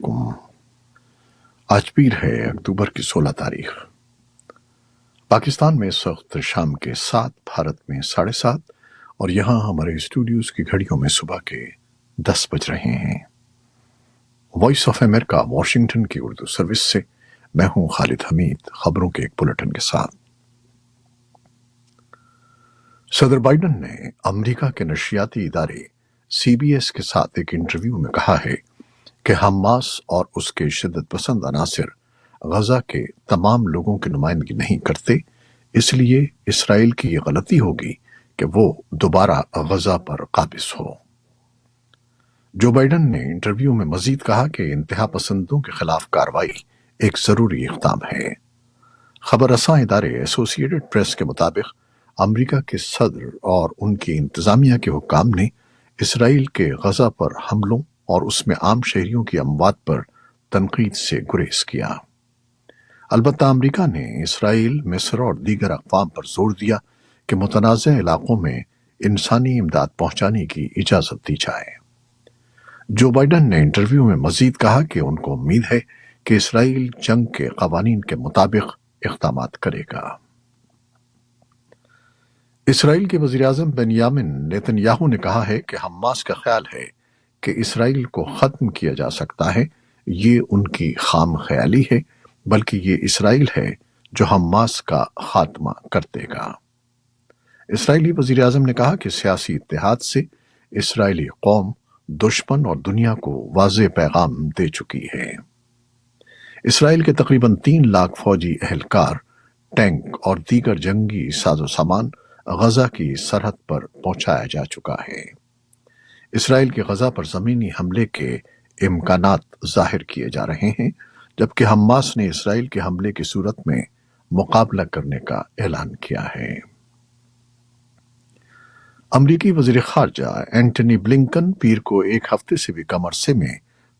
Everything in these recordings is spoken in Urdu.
علیکم۔ آج پیر ہے اکتوبر کی 16 تاریخ۔ پاکستان میں اس وقت شام کے 7، بھارت میں 7:30 اور یہاں ہمارے اسٹوڈیوز کی گھڑیوں میں صبح کے 10 بج رہے ہیں۔ وائس آف امریکہ واشنگٹن کی اردو سروس سے میں ہوں خالد حمید، خبروں کے ایک بلٹن کے ساتھ۔ صدر بائیڈن نے امریکہ کے نشریاتی ادارے CBS کے ساتھ ایک انٹرویو میں کہا ہے کہ حماس اور اس کے شدت پسند عناصر غزہ کے تمام لوگوں کی نمائندگی نہیں کرتے، اس لیے اسرائیل کی یہ غلطی ہوگی کہ وہ دوبارہ غزہ پر قابض ہو۔ جو بائیڈن نے انٹرویو میں مزید کہا کہ انتہا پسندوں کے خلاف کارروائی ایک ضروری اقدام ہے۔ خبر رساں ادارے ایسوسی ایٹڈ پریس کے مطابق امریکہ کے صدر اور ان کی انتظامیہ کے حکام نے اسرائیل کے غزہ پر حملوں اور اس میں عام شہریوں کی اموات پر تنقید سے گریز کیا۔ البتہ امریکہ نے اسرائیل، مصر اور دیگر اقوام پر زور دیا کہ متنازع علاقوں میں انسانی امداد پہنچانے کی اجازت دی جائے۔ جو بائیڈن نے انٹرویو میں مزید کہا کہ ان کو امید ہے کہ اسرائیل جنگ کے قوانین کے مطابق اقدامات کرے گا۔ اسرائیل کے وزیراعظم بنیامن نیتن یاہو نے کہا ہے کہ حماس کا خیال ہے کہ اسرائیل کو ختم کیا جا سکتا ہے، یہ ان کی خام خیالی ہے، بلکہ یہ اسرائیل ہے جو حماس کا خاتمہ کر دے گا۔ اسرائیلی وزیراعظم نے کہا کہ سیاسی اتحاد سے اسرائیلی قوم، دشمن اور دنیا کو واضح پیغام دے چکی ہے۔ اسرائیل کے تقریباً 3 لاکھ فوجی اہلکار، ٹینک اور دیگر جنگی ساز و سامان غزہ کی سرحد پر پہنچایا جا چکا ہے۔ اسرائیل کے غزہ پر زمینی حملے کے امکانات ظاہر کیے جا رہے ہیں، جبکہ حماس نے اسرائیل کے حملے کی صورت میں مقابلہ کرنے کا اعلان کیا ہے۔ امریکی وزیر خارجہ اینٹنی بلنکن پیر کو ایک ہفتے سے بھی کم عرصے میں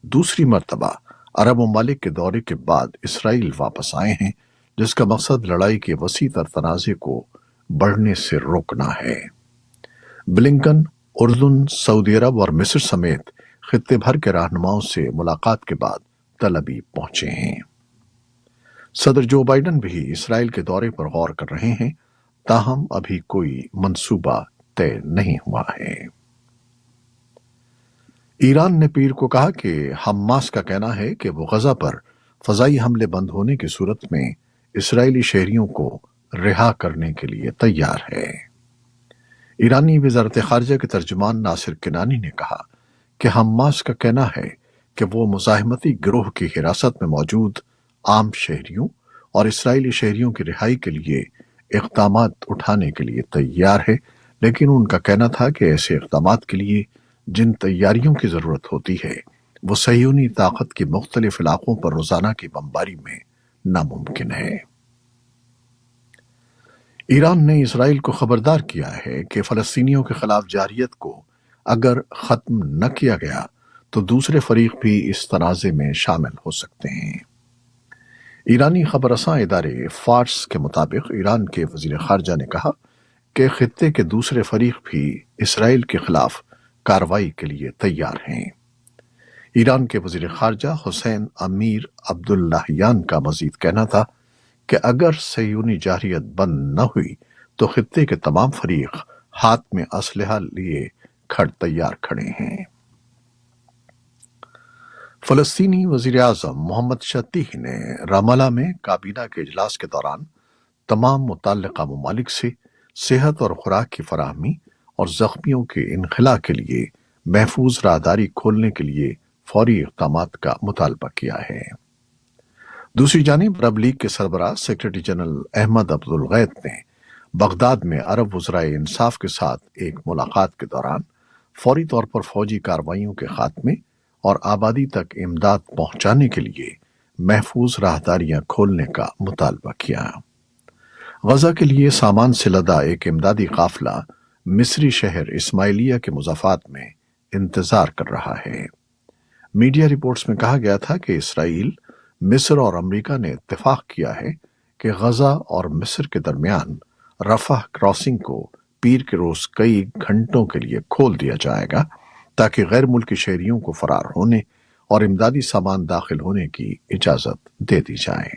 دوسری مرتبہ عرب ممالک کے دورے کے بعد اسرائیل واپس آئے ہیں، جس کا مقصد لڑائی کے وسیع تر تنازع کو بڑھنے سے روکنا ہے۔ بلنکن اردن، سعودی عرب اور مصر سمیت خطے بھر کے رہنماؤں سے ملاقات کے بعد تل ابیب پہنچے ہیں۔ صدر جو بائیڈن بھی اسرائیل کے دورے پر غور کر رہے ہیں، تاہم ابھی کوئی منصوبہ طے نہیں ہوا ہے۔ ایران نے پیر کو کہا کہ حماس کا کہنا ہے کہ وہ غزہ پر فضائی حملے بند ہونے کی صورت میں اسرائیلی شہریوں کو رہا کرنے کے لیے تیار ہے۔ ایرانی وزارت خارجہ کے ترجمان ناصر کنانی نے کہا کہ حماس کا کہنا ہے کہ وہ مزاحمتی گروہ کی حراست میں موجود عام شہریوں اور اسرائیلی شہریوں کی رہائی کے لیے اقدامات اٹھانے کے لیے تیار ہے، لیکن ان کا کہنا تھا کہ ایسے اقدامات کے لیے جن تیاریوں کی ضرورت ہوتی ہے وہ صہیونی طاقت کی مختلف علاقوں پر روزانہ کی بمباری میں ناممکن ہے۔ ایران نے اسرائیل کو خبردار کیا ہے کہ فلسطینیوں کے خلاف جارحیت کو اگر ختم نہ کیا گیا تو دوسرے فریق بھی اس تنازع میں شامل ہو سکتے ہیں۔ ایرانی خبر رساں ادارے فارس کے مطابق ایران کے وزیر خارجہ نے کہا کہ خطے کے دوسرے فریق بھی اسرائیل کے خلاف کارروائی کے لیے تیار ہیں۔ ایران کے وزیر خارجہ حسین امیر عبداللہیان کا مزید کہنا تھا کہ اگر صہیونی جارحیت بند نہ ہوئی تو خطے کے تمام فریق ہاتھ میں اسلحہ لیے تیار کھڑے ہیں۔ فلسطینی وزیر اعظم محمد شتیح نے رام اللہ میں کابینہ کے اجلاس کے دوران تمام متعلقہ ممالک سے صحت اور خوراک کی فراہمی اور زخمیوں کے انخلاء کے لیے محفوظ راہداری کھولنے کے لیے فوری اقدامات کا مطالبہ کیا ہے۔ دوسری جانب عرب لیگ کے سربراہ سیکریٹری جنرل احمد عبدالغیث نے بغداد میں عرب وزرائے انصاف کے ساتھ ایک ملاقات کے دوران فوری طور پر فوجی کارروائیوں کے خاتمے اور آبادی تک امداد پہنچانے کے لیے محفوظ راہداریاں کھولنے کا مطالبہ کیا۔ غزہ کے لیے سامان سے لدا ایک امدادی قافلہ مصری شہر اسماعیلیہ کے مضافات میں انتظار کر رہا ہے۔ میڈیا رپورٹس میں کہا گیا تھا کہ اسرائیل، مصر اور امریکہ نے اتفاق کیا ہے کہ غزہ اور مصر کے درمیان رفح کراسنگ کو پیر کے روز کئی گھنٹوں کے لیے کھول دیا جائے گا تاکہ غیر ملکی شہریوں کو فرار ہونے اور امدادی سامان داخل ہونے کی اجازت دے دی جائے۔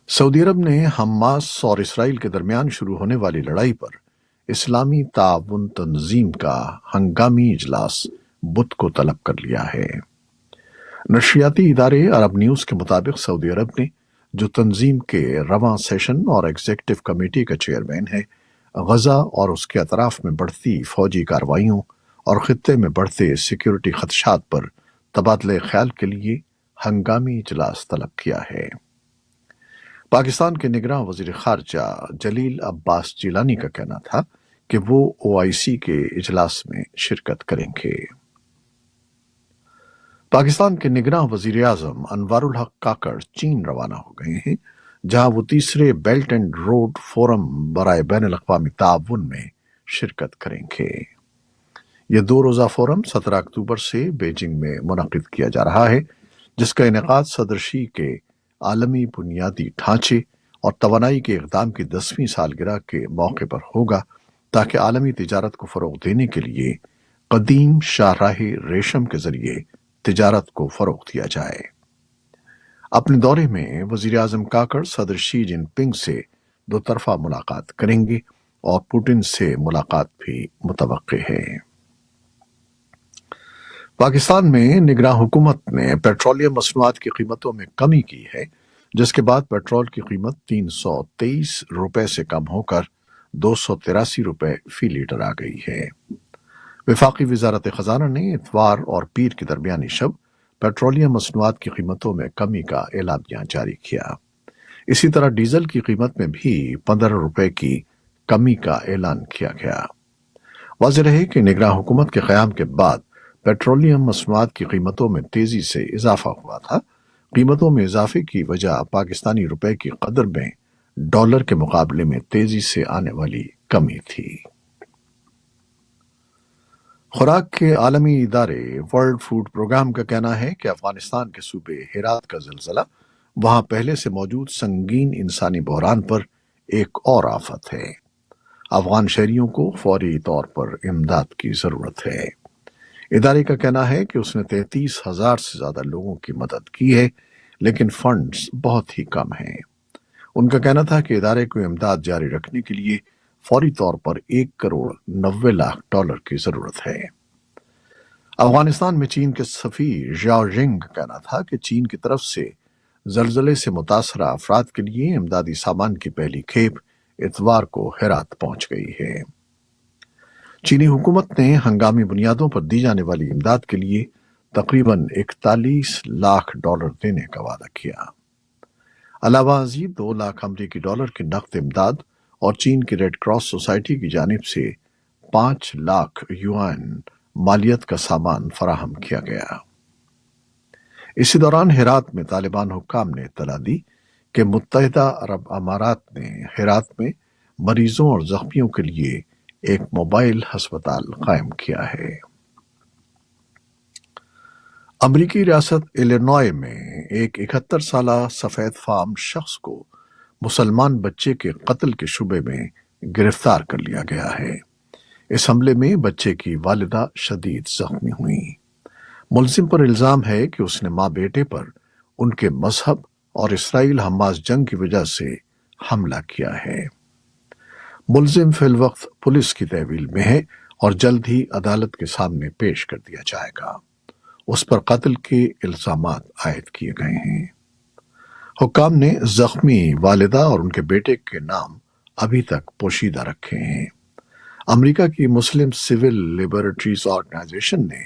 سعودی عرب نے حماس اور اسرائیل کے درمیان شروع ہونے والی لڑائی پر اسلامی تعاون تنظیم کا ہنگامی اجلاس بدھ کو طلب کر لیا ہے۔ نشریاتی ادارے عرب نیوز کے مطابق سعودی عرب نے، جو تنظیم کے رواں سیشن اور ایگزیکٹو کمیٹی کا چیئرمین ہے، غزہ اور اس کے اطراف میں بڑھتی فوجی کارروائیوں اور خطے میں بڑھتے سیکیورٹی خدشات پر تبادلہ خیال کے لیے ہنگامی اجلاس طلب کیا ہے۔ پاکستان کے نگراں وزیر خارجہ جلیل عباس جیلانی کا کہنا تھا کہ وہ OIC کے اجلاس میں شرکت کریں گے۔ پاکستان کے نگراں وزیر اعظم انوار الحق کاکڑ چین روانہ ہو گئے ہیں، جہاں وہ تیسرے بیلٹ اینڈ روڈ فورم برائے بین الاقوامی تعاون میں شرکت کریں گے۔ یہ 2 روزہ فورم 17 اکتوبر سے بیجنگ میں منعقد کیا جا رہا ہے، جس کا انعقاد صدر شی کے عالمی بنیادی ڈھانچے اور توانائی کے اقدام کی 10ویں سالگرہ کے موقع پر ہوگا، تاکہ عالمی تجارت کو فروغ دینے کے لیے قدیم شاہراہ ریشم کے ذریعے تجارت کو فروغ دیا جائے۔ اپنے دورے میں وزیر اعظم کاکڑ صدر شی جن پنگ سے 2 طرفہ ملاقات کریں گے اور پوٹن سے ملاقات بھی متوقع ہے۔ پاکستان میں نگراں حکومت نے پیٹرولیم مصنوعات کی قیمتوں میں کمی کی ہے، جس کے بعد پیٹرول کی قیمت 323 روپے سے کم ہو کر 283 روپے فی لیٹر آ گئی ہے۔ وفاقی وزارت خزانہ نے اتوار اور پیر کی درمیانی شب پیٹرولیم مصنوعات کی قیمتوں میں کمی کا اعلامیہ جاری کیا۔ اسی طرح ڈیزل کی قیمت میں بھی 15 روپے کی کمی کا اعلان کیا گیا۔ واضح رہے کہ نگراں حکومت کے قیام کے بعد پیٹرولیم مصنوعات کی قیمتوں میں تیزی سے اضافہ ہوا تھا۔ قیمتوں میں اضافے کی وجہ پاکستانی روپے کی قدر میں ڈالر کے مقابلے میں تیزی سے آنے والی کمی تھی۔ خوراک کے عالمی ادارے ورلڈ فوڈ پروگرام کا کہنا ہے کہ افغانستان کے صوبے ہرات کا زلزلہ وہاں پہلے سے موجود سنگین انسانی بحران پر ایک اور آفت ہے۔ افغان شہریوں کو فوری طور پر امداد کی ضرورت ہے۔ ادارے کا کہنا ہے کہ اس نے 33,000 سے زیادہ لوگوں کی مدد کی ہے، لیکن فنڈز بہت ہی کم ہیں۔ ان کا کہنا تھا کہ ادارے کو امداد جاری رکھنے کے لیے فوری طور پر $1,90,00,000 کی ضرورت ہے۔ افغانستان میں چین کے سفیر ژیاؤ ژنگ کا کہنا تھا کہ چین کی طرف سے زلزلے سے متاثرہ افراد کے لیے امدادی سامان کی پہلی کھیپ اتوار کو ہرات پہنچ گئی ہے۔ چینی حکومت نے ہنگامی بنیادوں پر دی جانے والی امداد کے لیے تقریباً $41 لاکھ دینے کا وعدہ کیا۔ علاوہ ازیں $2 لاکھ امریکی کی نقد امداد اور چین کی ریڈ کراس سوسائٹی کی جانب سے 5 لاکھ یوان مالیت کا سامان فراہم کیا گیا۔ اسی دوران ہرات میں طالبان حکام نے اطلاع دی کہ متحدہ عرب امارات نے ہرات میں مریضوں اور زخمیوں کے لیے ایک موبائل ہسپتال قائم کیا ہے۔ امریکی ریاست الینوائے میں ایک 71 سالہ سفید فام شخص کو مسلمان بچے کے قتل کے شبے میں گرفتار کر لیا گیا ہے۔ اس حملے میں بچے کی والدہ شدید زخمی ہوئیں۔ ملزم پر الزام ہے کہ اس نے ماں بیٹے پر ان کے مذہب اور اسرائیل حماس جنگ کی وجہ سے حملہ کیا ہے۔ ملزم فی الوقت پولیس کی تحویل میں ہے اور جلد ہی عدالت کے سامنے پیش کر دیا جائے گا۔ اس پر قتل کے الزامات عائد کیے گئے ہیں۔ حکام نے زخمی والدہ اور ان کے بیٹے کے نام ابھی تک پوشیدہ رکھے ہیں۔ امریکہ کی مسلم سول لبرٹیز آرگنائزیشن نے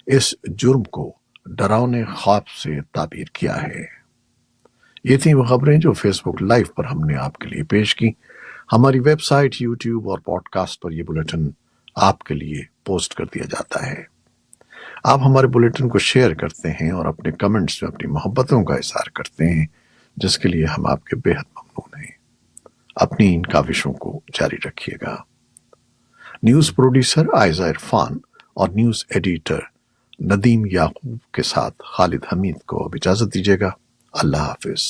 اس جرم کو ڈراؤنے خواب سے تعبیر کیا ہے۔ یہ تھیں وہ خبریں جو فیس بک لائیو پر ہم نے آپ کے لیے پیش کی۔ ہماری ویب سائٹ، یوٹیوب اور پوڈ کاسٹ پر یہ بلیٹن آپ کے لیے پوسٹ کر دیا جاتا ہے۔ آپ ہمارے بلیٹن کو شیئر کرتے ہیں اور اپنے کمنٹس میں اپنی محبتوں کا اظہار کرتے ہیں، جس کے لیے ہم آپ کے بے حد ممنون ہیں۔ اپنی ان کاوشوں کو جاری رکھیے گا۔ نیوز پروڈیوسر عائزہ عرفان اور نیوز ایڈیٹر ندیم یعقوب کے ساتھ خالد حمید کو اب اجازت دیجیے گا۔ اللہ حافظ۔